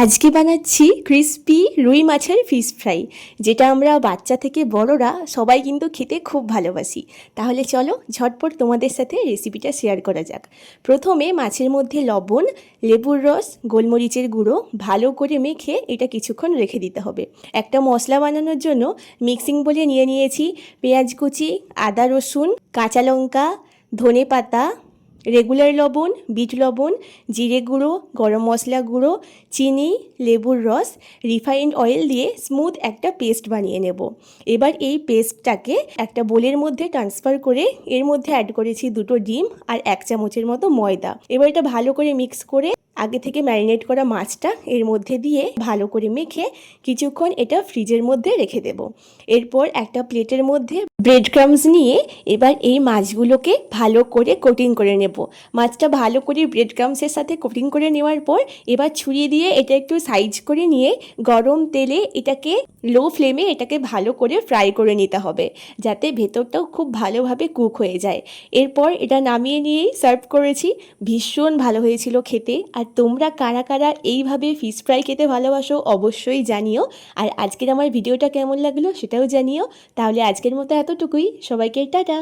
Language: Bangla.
আজকে বানাচ্ছি ক্রিস্পি রুই মাছের ফিশ ফ্রাই, যেটা আমরা বাচ্চা থেকে বড়রা সবাই কিন্তু খেতে খুব ভালোবাসি। তাহলে চলো ঝটপট তোমাদের সাথে রেসিপিটা শেয়ার করা যাক। প্রথমে মাছের মধ্যে লবণ, লেবুর রস, গোলমরিচের গুঁড়ো ভালো করে মেখে এটা কিছুক্ষণ রেখে দিতে হবে। একটা মশলা বানানোর জন্য মিক্সিং বলে নিয়ে নিয়েছি পেঁয়াজ কুচি, আদা রসুন, কাঁচা লঙ্কা, ধনে পাতা, রেগুলার লবণ, বিট লবণ, জিরে গুঁড়ো, গরম মশলা গুঁড়ো, চিনি, লেবুর রস, রিফাইন্ড অয়েল দিয়ে স্মুথ একটা পেস্ট বানিয়ে নেব। এবার এই পেস্টটাকে একটা বোলের মধ্যে ট্রান্সফার করে এর মধ্যে অ্যাড করেছি 2টো ডিম আর 1 চামচের মতো ময়দা। এবার এটা ভালো করে মিক্স করে আগে থেকে ম্যারিনেট করা মাছটা এর মধ্যে দিয়ে ভালো করে মেখে কিছুক্ষণ এটা ফ্রিজের মধ্যে রেখে দেব। এরপর একটা প্লেটের মধ্যে ব্রেড ক্রামস নিয়ে এবার এই মাছগুলোকে ভালো করে কোটিং করে নেব। মাছটা ভালো করে ব্রেড ক্রামসের সাথে কোটিং করে নেওয়ার পর এবার ছুরি দিয়ে এটা একটু সাইজ করে নিয়ে গরম তেলে এটাকে লো ফ্লেমে এটাকে ভালো করে ফ্রাই করে নিতে হবে, যাতে ভেতরটাও খুব ভালোভাবে কুক হয়ে যায়। এরপর এটা নামিয়ে নিয়েই সার্ভ করেছি। ভীষণ ভালো হয়েছিল খেতে। আর তোমরা কারা কারা এইভাবে ফিশ ফ্রাই খেতে ভালোবাসো অবশ্যই জানিও। আর আজকের আমার ভিডিওটা কেমন লাগলো সেটাও জানিও। তাহলে আজকের মতো এতটুকুই, সবাইকে টাটা।